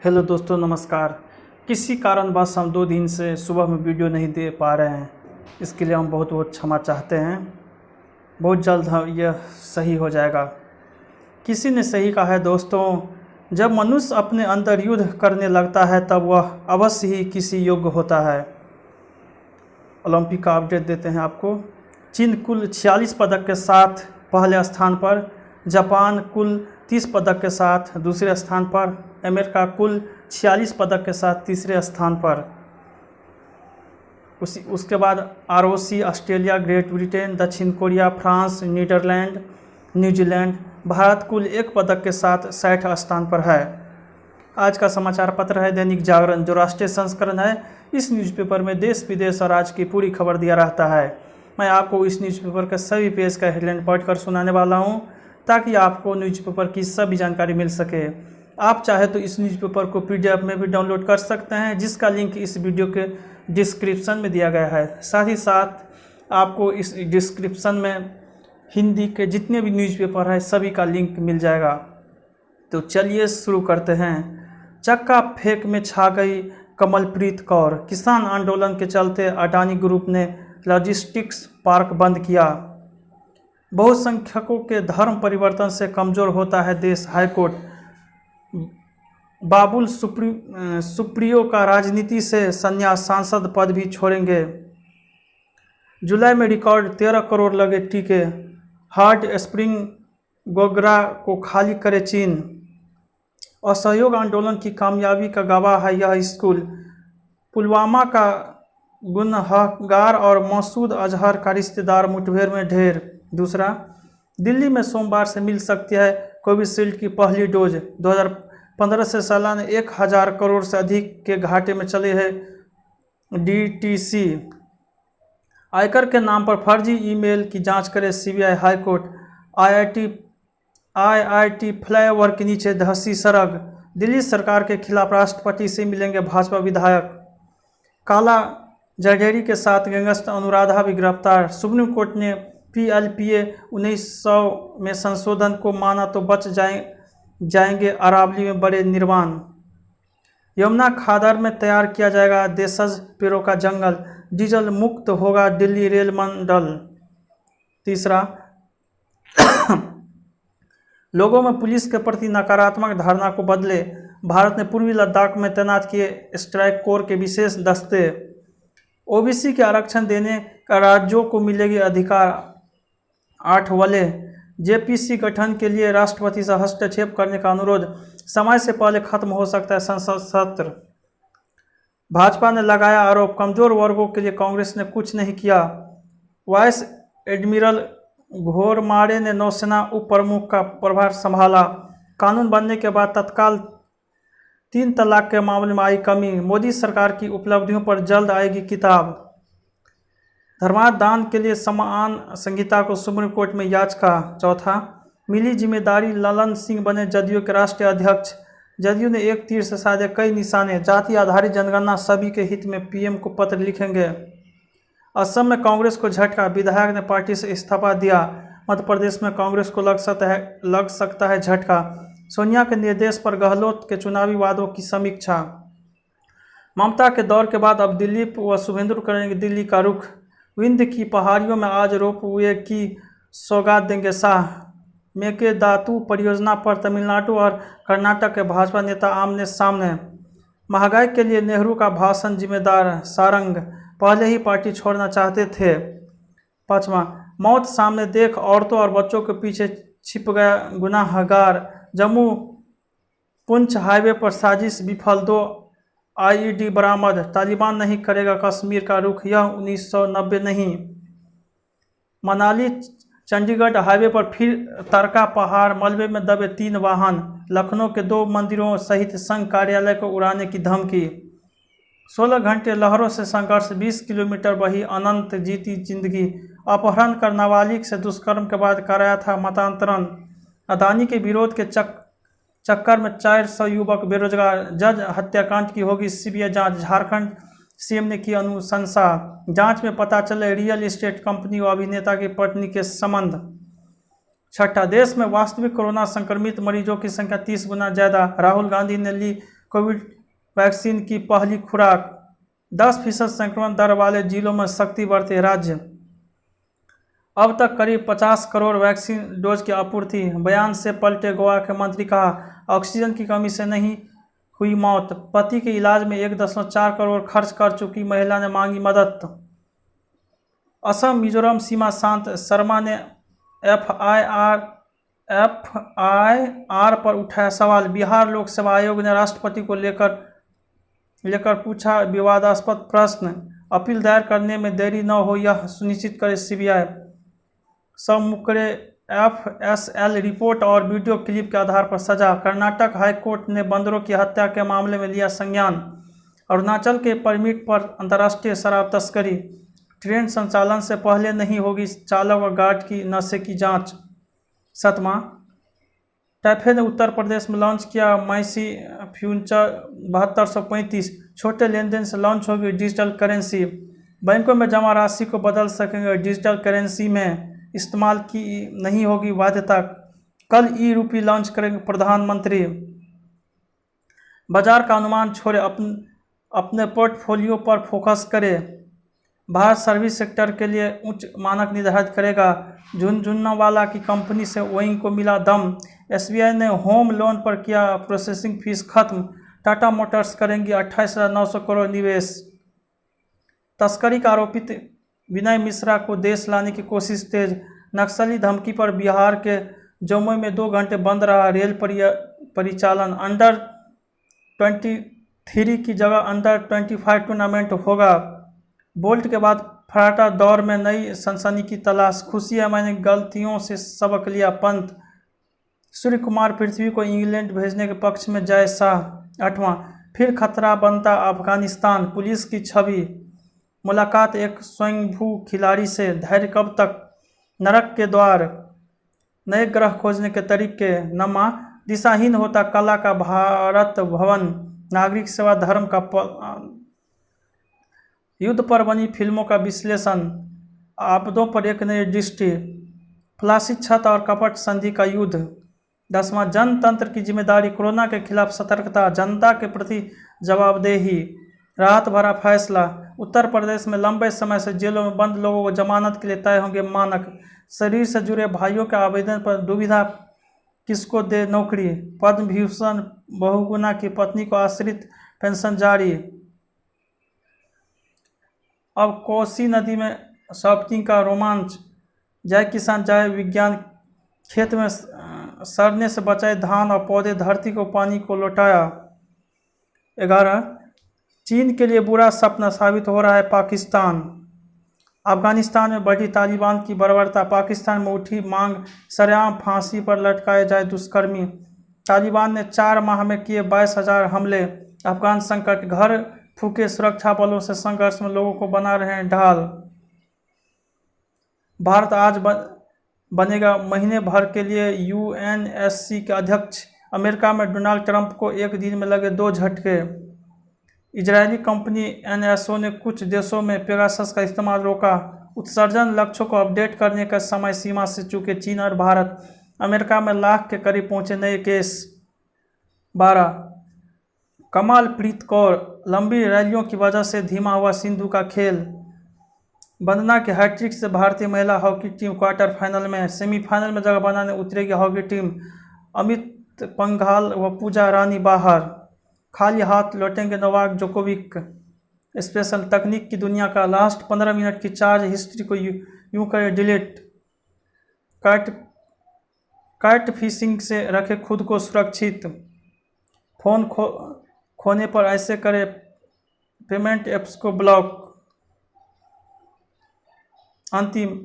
Hello दोस्तों, नमस्कार। किसी कारणवश हम 2 दिन से सुबह में वीडियो नहीं दे पा रहे हैं। इसके लिए हम बहुत बहुत क्षमा चाहते हैं। बहुत जल्द यह सही हो जाएगा। किसी ने सही कहा है दोस्तों, जब मनुष्य अपने अंदर युद्ध करने लगता है तब वह अवश्य ही किसी योग्य होता है। ओलंपिक का अपडेट देते हैं आपको। चीन कुल 46 पदक के साथ पहले स्थान पर, जापान कुल 30 पदक के साथ दूसरे स्थान पर, अमेरिका कुल 46 पदक के साथ तीसरे स्थान पर। उसके बाद ROC, ऑस्ट्रेलिया, ग्रेट ब्रिटेन, दक्षिण Korea, France, Netherlands, New Zealand. Bharat कुल 1 पदक के साथ 60 स्थान पर है। आज का समाचार पत्र है दैनिक जागरण, जो राष्ट्रीय संस्करण है। इस न्यूज़पेपर में देश विदेश और आज की पूरी खबर दिया रहता है। मैं आपको इस न्यूज़पेपर के सभी पेज का हेडलाइन पढ़कर सुनाने वाला हूं, ताकि आपको न्यूज़पेपर की सभी जानकारी मिल सके। आप चाहे तो इस न्यूज़पेपर को PDF में भी डाउनलोड कर सकते हैं, जिसका लिंक इस वीडियो के डिस्क्रिप्शन में दिया गया है। साथ ही साथ आपको इस डिस्क्रिप्शन में हिंदी के जितने भी न्यूज़पेपर हैं सभी का लिंक मिल जाएगा। तो चलिए शुरू करते हैं। चक्का फेंक में छा गई कमलप्रीत कौर। किसान आंदोलन के चलते अडानी ग्रुप ने लॉजिस्टिक्स पार्क बंद किया। बहुसंख्यकों के धर्म परिवर्तन से कमज़ोर होता है देश। हाईकोर्ट। बाबुल सुप्रियो का राजनीति से संन्यास, सांसद पद भी छोड़ेंगे। जुलाई में रिकॉर्ड 13 करोड़ लगे टीके। हार्ड स्प्रिंग गोगरा को खाली करे चीन। असहयोग आंदोलन की कामयाबी का गवाह है यह स्कूल। पुलवामा का गुनहगार और मसूद अजहर का रिश्तेदार मुठभेड़ में ढेर। दूसरा, दिल्ली में सोमवार से मिल सकती है कोविशील्ड की पहली डोज। 2015 से सालाना 1000 करोड़ से अधिक के घाटे में चले हैं DTC। आयकर के नाम पर फर्जी ईमेल की जांच करे CBI। हाईकोर्ट। IIT फ्लाईओवर के नीचे धंसी सड़क। दिल्ली सरकार के खिलाफ राष्ट्रपति से मिलेंगे भाजपा विधायक। काला जरजरी के साथ गैंगस्टर अनुराधा भी गिरफ्तार। सुप्रीम कोर्ट ने PLPA 1900 में संशोधन को माना तो बच जाएंगे अरावली में बड़े निर्माण। यमुना खादर में तैयार किया जाएगा देशज पेड़ों का जंगल। डीजल मुक्त होगा दिल्ली रेल मंडल। तीसरा, लोगों में पुलिस के प्रति नकारात्मक धारणा को बदले, भारत ने पूर्वी लद्दाख में तैनात किए स्ट्राइक कोर के विशेष दस्ते। OBC के आरक्षण देने का राज्यों को मिलेगी अधिकार। 8 वले। JPC गठन के लिए राष्ट्रपति से हस्तक्षेप करने का अनुरोध। समय से पहले खत्म हो सकता है संसद सत्र। भाजपा ने लगाया आरोप, कमजोर वर्गों के लिए कांग्रेस ने कुछ नहीं किया। वाइस एडमिरल घोरमारे ने नौसेना उप प्रमुख का प्रभार संभाला। कानून बनने के बाद तत्काल 3 तलाक के मामले में आई कमी। मोदी सरकार की उपलब्धियों पर जल्द आएगी किताब। धर्मार्थ दान के लिए समान संहिता को सुप्रीम कोर्ट में याचिका। चौथा, मिली जिम्मेदारी, ललन सिंह बने जदयू के राष्ट्रीय अध्यक्ष। जदयू ने एक तीर से साधे कई निशाने। जाति आधारित जनगणना सभी के हित में, PM को पत्र लिखेंगे। असम में कांग्रेस को झटका, विधायक ने पार्टी से इस्तीफा दिया। मध्य प्रदेश में कांग्रेस को लग सकता है झटका। सोनिया के निर्देश पर गहलोत के चुनावी वादों की समीक्षा। ममता के दौर के बाद अब दिलीप व शुभेंदु करेंगे दिल्ली का रुख। विंध्य की पहाड़ियों में आज रोपवे की सौगात देंगे शाह। मेकेदातु परियोजना पर तमिलनाडु और कर्नाटक के भाजपा नेता आमने सामने। महंगाई के लिए नेहरू का भाषण जिम्मेदार, सारंग पहले ही पार्टी छोड़ना चाहते थे। पाँचवां, मौत सामने देख औरतों और बच्चों के पीछे छिप गया गुनाहगार। जम्मू पुंछ हाईवे पर साजिश विफल, 2 IED बरामद। तालिबान नहीं करेगा कश्मीर का रुख, यह 1990 नहीं। मनाली चंडीगढ़ हाईवे पर फिर तरका पहाड़, मलबे में दबे 3 वाहन। लखनऊ के 2 मंदिरों सहित संघ कार्यालय को उड़ाने की धमकी। 16 घंटे लहरों से संघर्ष, 20 किलोमीटर बही अनंत जीती जिंदगी। अपहरण कर नाबालिग से दुष्कर्म के बाद कराया था मतांतरण। अदानी के विरोध के चक्कर में 400 युवक बेरोजगार। जज हत्याकांड की होगी CBI जांच। झारखंड CM ने की अनुशंसा। जांच में पता चले रियल एस्टेट कंपनी और अभिनेता की पत्नी के संबंध। छठा, देश में वास्तविक कोरोना संक्रमित मरीजों की संख्या 30 गुना ज़्यादा। राहुल गांधी ने ली कोविड वैक्सीन की पहली खुराक। 10% संक्रमण दर वाले जिलों में सख्ती बरते राज्य। अब तक करीब 50 करोड़ वैक्सीन डोज की आपूर्ति। बयान से पलटे गोवा के मंत्री, कहा ऑक्सीजन की कमी से नहीं हुई मौत। पति के इलाज में 1.4 करोड़ खर्च कर चुकी महिला ने मांगी मदद। असम मिजोरम सीमा शांत। शर्मा ने एफआईआर पर उठाया सवाल। बिहार लोक सेवा आयोग ने राष्ट्रपति को लेकर पूछा विवादास्पद प्रश्न। अपील दायर करने में देरी न हो, यह सुनिश्चित करे सीबीआई। सब मुकरे एफएसएल रिपोर्ट और वीडियो क्लिप के आधार पर सजा। कर्नाटक हाईकोर्ट ने बंदरों की हत्या के मामले में लिया संज्ञान। अरुणाचल के परमिट पर अंतर्राष्ट्रीय शराब तस्करी। ट्रेन संचालन से पहले नहीं होगी चालक व गार्ड की नशे की जांच। 7वां टैफे ने उत्तर प्रदेश में लॉन्च किया मैसी फ्यूचर 7235। छोटे लेन देन से लॉन्च होगी डिजिटल करेंसी। बैंकों में जमा राशि को बदल सकेंगे डिजिटल करेंसी में, इस्तेमाल की नहीं होगी बाध्यता। कल ई रूपी लॉन्च करेंगे प्रधानमंत्री। बाजार का अनुमान छोड़े, अपने पोर्टफोलियो पर फोकस करें। भारत सर्विस सेक्टर के लिए उच्च मानक निर्धारित करेगा। झुनझुनवाला की कंपनी से बोइंग को मिला दम। एसबीआई ने होम लोन पर किया प्रोसेसिंग फीस खत्म। टाटा मोटर्स करेंगी 28,900 करोड़ निवेश। तस्करी का आरोपित विनय मिश्रा को देश लाने की कोशिश तेज। नक्सली धमकी पर बिहार के जमुई में 2 घंटे बंद रहा रेल परिचालन। अंडर 23 की जगह अंडर 25 टूर्नामेंट होगा। बोल्ट के बाद फराटा दौर में नई सनसनी की तलाश। खुशी है मैंने गलतियों से सबक लिया पंत। सूर्य कुमार पृथ्वी को इंग्लैंड भेजने के पक्ष में जय शाह। 8वां फिर खतरा बनता अफगानिस्तान। पुलिस की छवि। मुलाकात एक स्वयंभू खिलाड़ी से। धैर्य कब तक। नरक के द्वार। नए ग्रह खोजने के तरीके। 9वां दिशाहीन होता कला का भारत भवन। नागरिक सेवा धर्म का युद्ध पर बनी फिल्मों का विश्लेषण। आपदों पर एक नई दृष्टि। फ्लासी छत और कपट संधि का युद्ध। 10वां जनतंत्र की जिम्मेदारी। कोरोना के खिलाफ सतर्कता, जनता के प्रति जवाबदेही। राहत भरा फैसला। उत्तर प्रदेश में लंबे समय से जेलों में बंद लोगों को जमानत के लिए तय होंगे मानक। शरीर से जुड़े भाइयों के आवेदन पर दुविधा, किसको दे नौकरी। पद्म भूषण बहुगुणा की पत्नी को आश्रित पेंशन जारी। अब कोसी नदी में राफ्टिंग का रोमांच। जय किसान जय विज्ञान। खेत में सड़ने से बचाए धान और पौधे, धरती को पानी को लौटाया। 11 चीन के लिए बुरा सपना साबित हो रहा है पाकिस्तान। अफगानिस्तान में बढ़ी तालिबान की बर्बरता। पाकिस्तान में उठी मांग सरेआम फांसी पर लटकाए जाए दुष्कर्मी। तालिबान ने 4 माह में किए 22,000 हमले। अफगान संकट। घर फूके सुरक्षा बलों से संघर्ष में लोगों को बना रहे हैं ढाल। भारत आज बनेगा महीने भर के लिए यूएनएससी के अध्यक्ष। अमेरिका में डोनाल्ड ट्रंप को एक दिन में लगे 2 झटके। इजरायली कंपनी एनएसओ ने कुछ देशों में पेगासस का इस्तेमाल रोका। उत्सर्जन लक्ष्यों को अपडेट करने का समय सीमा से चूके चीन और भारत। अमेरिका में लाख के करीब पहुंचे नए केस। 12 कमलप्रीत कौर। लंबी रैलियों की वजह से धीमा हुआ सिंधु का खेल। वंदना के हैट्रिक से भारतीय महिला हॉकी टीम क्वार्टर फाइनल में। सेमीफाइनल में जगह बनाने उतरेगी हॉकी टीम। अमित पंघाल व पूजा रानी बाहर। खाली हाथ लौटेंगे नोवाक जोकोविक। स्पेशल तकनीक की दुनिया का लास्ट 15 मिनट की चार्ज हिस्ट्री को यूं करें डिलीट। कैट फिशिंग से रखें खुद को सुरक्षित। फोन खोने पर ऐसे करें पेमेंट ऐप्स को ब्लॉक। अंतिम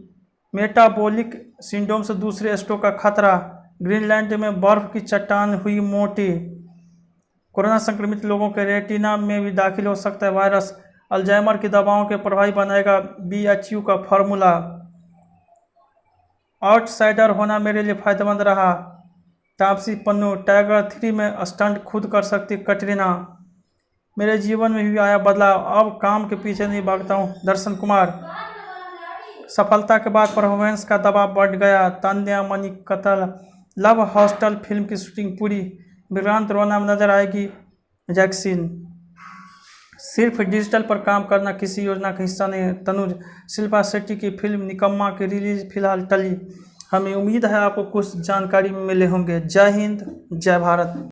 मेटाबॉलिक सिंड्रोम से दूसरे स्ट्रोक का खतरा। ग्रीनलैंड में बर्फ की चट्टान हुई मोटी। कोरोना संक्रमित लोगों के रेटिना में भी दाखिल हो सकता है वायरस। अल्जाइमर की दवाओं के प्रभावी बनाएगा बीएचयू का फॉर्मूला। आउटसाइडर होना मेरे लिए फायदेमंद रहा। तापसी पन्नू। टाइगर 3 में स्टंट खुद कर सकती कटरीना। मेरे जीवन में भी आया बदलाव, अब काम के पीछे नहीं भागता हूँ। दर्शन कुमार। सफलता के बाद परफॉर्मेंस का दबाव बढ़ गया। तान्या मणिकतल। लव हॉस्टल फिल्म की शूटिंग पूरी। विक्रांत रोना में नजर आएगी जैक्सिन। सिर्फ डिजिटल पर काम करना किसी योजना का हिस्सा नहीं है। तनुज। शिल्पा शेट्टी की फिल्म निकम्मा की रिलीज फिलहाल टली। हमें उम्मीद है आपको कुछ जानकारी मिले होंगे। जय हिंद, जय भारत।